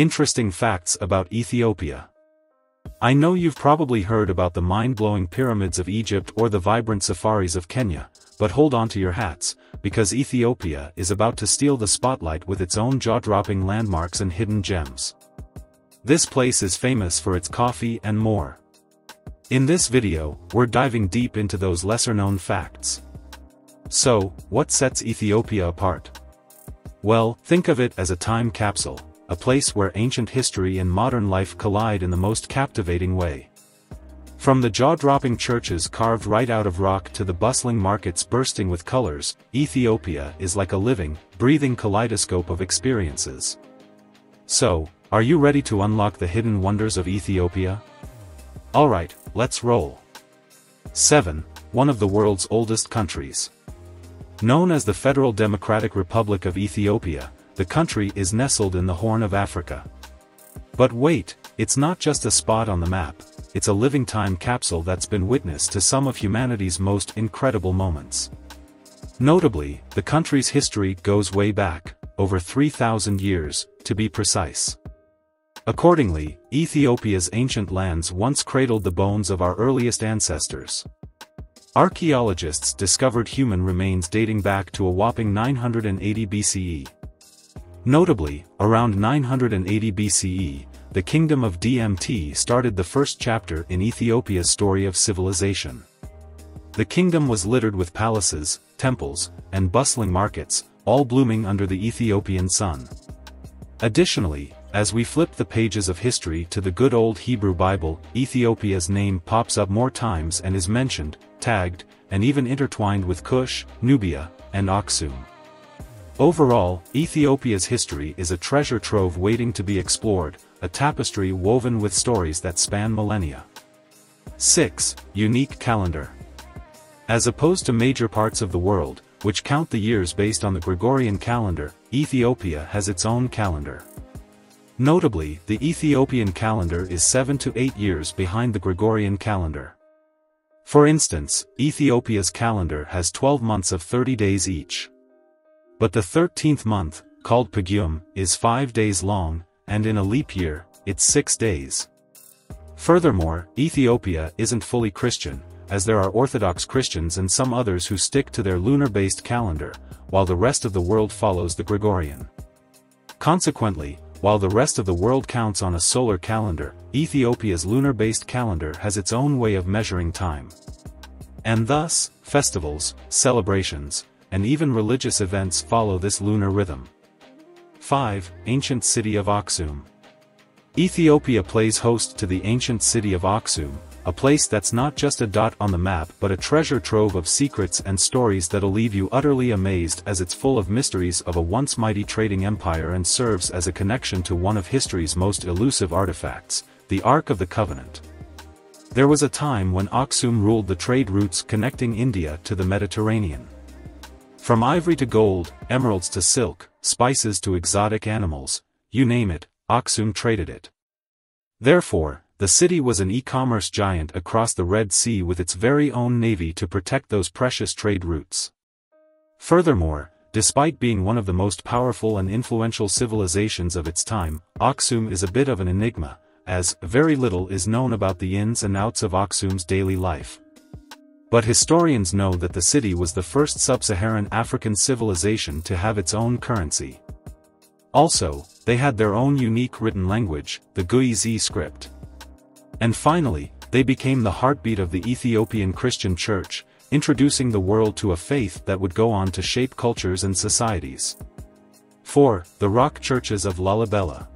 Interesting facts about Ethiopia. I know you've probably heard about the mind-blowing pyramids of Egypt or the vibrant safaris of Kenya, but hold on to your hats, because Ethiopia is about to steal the spotlight with its own jaw-dropping landmarks and hidden gems. This place is famous for its coffee and more. In this video, we're diving deep into those lesser-known facts. So, what sets Ethiopia apart? Well, think of it as a time capsule, a place where ancient history and modern life collide in the most captivating way. From the jaw-dropping churches carved right out of rock to the bustling markets bursting with colors, Ethiopia is like a living, breathing kaleidoscope of experiences. So, are you ready to unlock the hidden wonders of Ethiopia? Alright, let's roll. 7. One of the world's oldest countries. Known as the Federal Democratic Republic of Ethiopia, the country is nestled in the Horn of Africa. But wait, it's not just a spot on the map, it's a living time capsule that's been witness to some of humanity's most incredible moments. Notably, the country's history goes way back, over 3,000 years, to be precise. Accordingly, Ethiopia's ancient lands once cradled the bones of our earliest ancestors. Archaeologists discovered human remains dating back to a whopping 980 BCE. Notably, around 980 BCE, the Kingdom of DMT started the first chapter in Ethiopia's story of civilization. The kingdom was littered with palaces, temples, and bustling markets, all blooming under the Ethiopian sun. Additionally, as we flip the pages of history to the good old Hebrew Bible, Ethiopia's name pops up more times and is mentioned, tagged, and even intertwined with Kush, Nubia, and Aksum. Overall, Ethiopia's history is a treasure trove waiting to be explored, a tapestry woven with stories that span millennia. 6. Unique calendar. As opposed to major parts of the world, which count the years based on the Gregorian calendar, Ethiopia has its own calendar. Notably, the Ethiopian calendar is 7 to 8 years behind the Gregorian calendar. For instance, Ethiopia's calendar has 12 months of 30 days each. But the 13th month, called Pagum, is 5 days long, and in a leap year, it's 6 days. Furthermore, Ethiopia isn't fully Christian, as there are Orthodox Christians and some others who stick to their lunar-based calendar, while the rest of the world follows the Gregorian. Consequently, while the rest of the world counts on a solar calendar, Ethiopia's lunar-based calendar has its own way of measuring time. And thus, festivals, celebrations, and even religious events follow this lunar rhythm. 5. Ancient city of Aksum. Ethiopia plays host to the ancient city of Aksum, a place that's not just a dot on the map but a treasure trove of secrets and stories that'll leave you utterly amazed, as it's full of mysteries of a once mighty trading empire and serves as a connection to one of history's most elusive artifacts, the Ark of the Covenant. There was a time when Aksum ruled the trade routes connecting India to the Mediterranean. From ivory to gold, emeralds to silk, spices to exotic animals, you name it, Aksum traded it. Therefore, the city was an e-commerce giant across the Red Sea with its very own navy to protect those precious trade routes. Furthermore, despite being one of the most powerful and influential civilizations of its time, Aksum is a bit of an enigma, as very little is known about the ins and outs of Aksum's daily life. But historians know that the city was the first sub-Saharan African civilization to have its own currency. Also, they had their own unique written language, the Guizi script. And finally, they became the heartbeat of the Ethiopian Christian Church, introducing the world to a faith that would go on to shape cultures and societies. 4. The rock churches of Lalibela.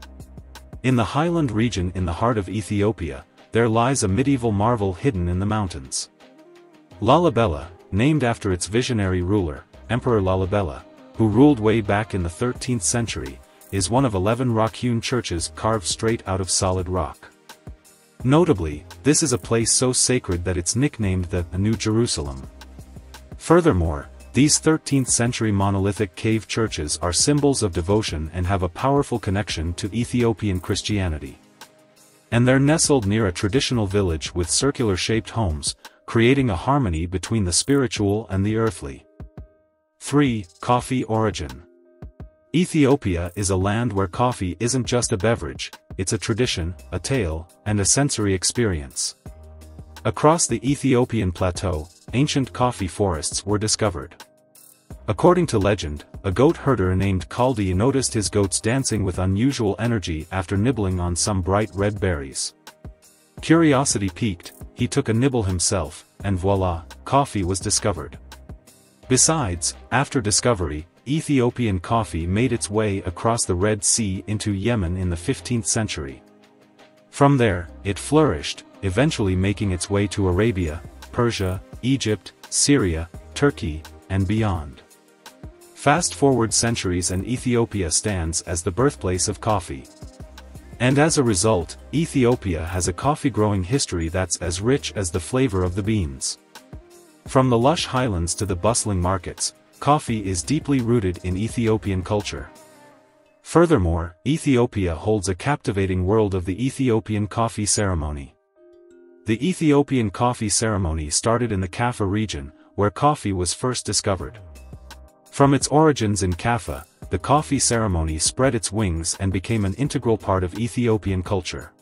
In the highland region in the heart of Ethiopia, there lies a medieval marvel hidden in the mountains. Lalibela, named after its visionary ruler, Emperor Lalibela, who ruled way back in the 13th century, is one of 11 rock-hewn churches carved straight out of solid rock. Notably, this is a place so sacred that it's nicknamed the New Jerusalem. Furthermore, these 13th-century monolithic cave churches are symbols of devotion and have a powerful connection to Ethiopian Christianity. And they're nestled near a traditional village with circular-shaped homes, creating a harmony between the spiritual and the earthly. 3. Coffee origin. Ethiopia is a land where coffee isn't just a beverage, it's a tradition, a tale, and a sensory experience. Across the Ethiopian plateau, ancient coffee forests were discovered. According to legend, a goat herder named Kaldi noticed his goats dancing with unusual energy after nibbling on some bright red berries. Curiosity piqued, he took a nibble himself, and voila, coffee was discovered. Besides, after discovery, Ethiopian coffee made its way across the Red Sea into Yemen in the 15th century. From there, it flourished, eventually making its way to Arabia, Persia, Egypt, Syria, Turkey, and beyond. Fast forward centuries and Ethiopia stands as the birthplace of coffee. And as a result, Ethiopia has a coffee-growing history that's as rich as the flavor of the beans. From the lush highlands to the bustling markets, coffee is deeply rooted in Ethiopian culture. Furthermore, Ethiopia holds a captivating world of the Ethiopian coffee ceremony. The Ethiopian coffee ceremony started in the Kaffa region, where coffee was first discovered. From its origins in Kaffa, the coffee ceremony spread its wings and became an integral part of Ethiopian culture.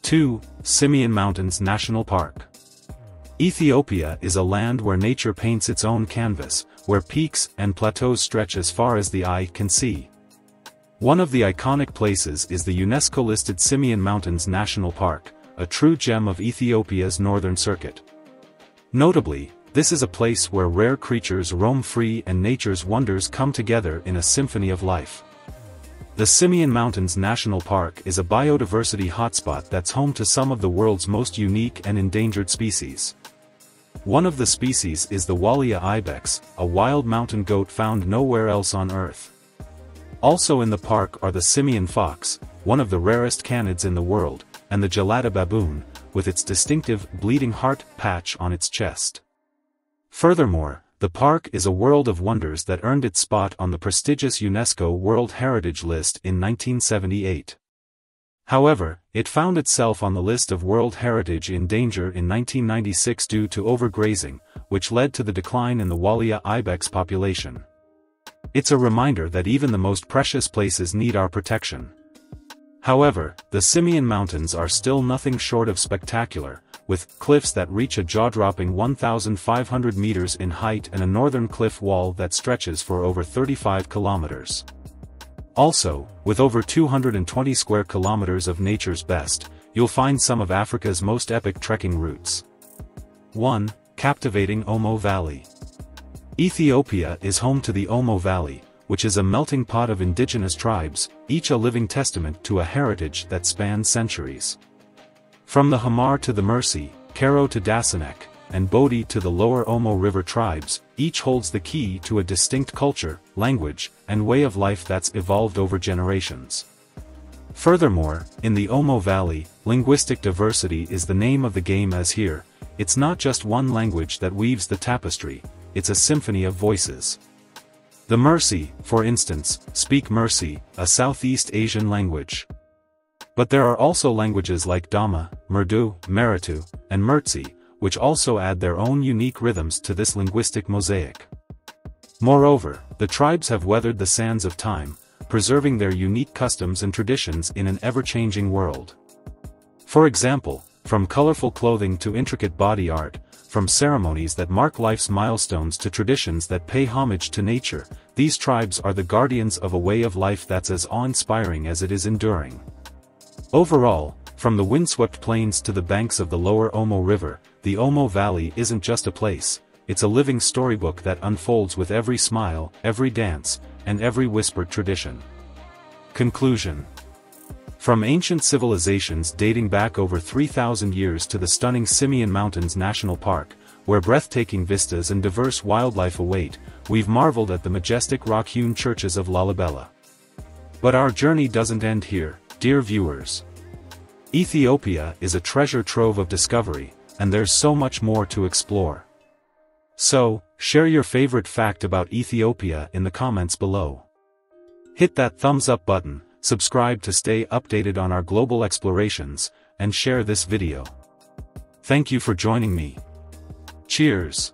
2. Simien Mountains National Park. Ethiopia is a land where nature paints its own canvas, where peaks and plateaus stretch as far as the eye can see. One of the iconic places is the UNESCO-listed Simien Mountains National Park, a true gem of Ethiopia's northern circuit. Notably, this is a place where rare creatures roam free and nature's wonders come together in a symphony of life. The Simien Mountains National Park is a biodiversity hotspot that's home to some of the world's most unique and endangered species. One of the species is the Walia ibex, a wild mountain goat found nowhere else on Earth. Also in the park are the Simien fox, one of the rarest canids in the world, and the Gelada baboon, with its distinctive bleeding heart patch on its chest. Furthermore, the park is a world of wonders that earned its spot on the prestigious UNESCO World Heritage List in 1978. However, it found itself on the list of World Heritage in danger in 1996 due to overgrazing, which led to the decline in the Walia ibex population. It's a reminder that even the most precious places need our protection. However, the Simien Mountains are still nothing short of spectacular, with cliffs that reach a jaw-dropping 1,500 meters in height and a northern cliff wall that stretches for over 35 kilometers. Also, with over 220 square kilometers of nature's best, you'll find some of Africa's most epic trekking routes. 1. Captivating Omo Valley. Ethiopia is home to the Omo Valley, which is a melting pot of indigenous tribes, each a living testament to a heritage that spans centuries. From the Hamar to the Mercy, Karo to Dasanek, and Bodi to the lower Omo River tribes, each holds the key to a distinct culture, language, and way of life that's evolved over generations. Furthermore, in the Omo Valley, linguistic diversity is the name of the game, as here, it's not just one language that weaves the tapestry, it's a symphony of voices. The Mercy, for instance, speak Mercy, a Southeast Asian language. But there are also languages like Dama, Murdu, Meritu, and Murtsi, which also add their own unique rhythms to this linguistic mosaic. Moreover, the tribes have weathered the sands of time, preserving their unique customs and traditions in an ever-changing world. For example, from colorful clothing to intricate body art, from ceremonies that mark life's milestones to traditions that pay homage to nature, these tribes are the guardians of a way of life that's as awe-inspiring as it is enduring. Overall, from the windswept plains to the banks of the lower Omo River, the Omo Valley isn't just a place, it's a living storybook that unfolds with every smile, every dance, and every whispered tradition. Conclusion. From ancient civilizations dating back over 3,000 years to the stunning Simien Mountains National Park, where breathtaking vistas and diverse wildlife await, we've marveled at the majestic rock-hewn churches of Lalibela. But our journey doesn't end here, dear viewers. Ethiopia is a treasure trove of discovery, and there's so much more to explore. So, share your favorite fact about Ethiopia in the comments below. Hit that thumbs up button, subscribe to stay updated on our global explorations, and share this video. Thank you for joining me. Cheers!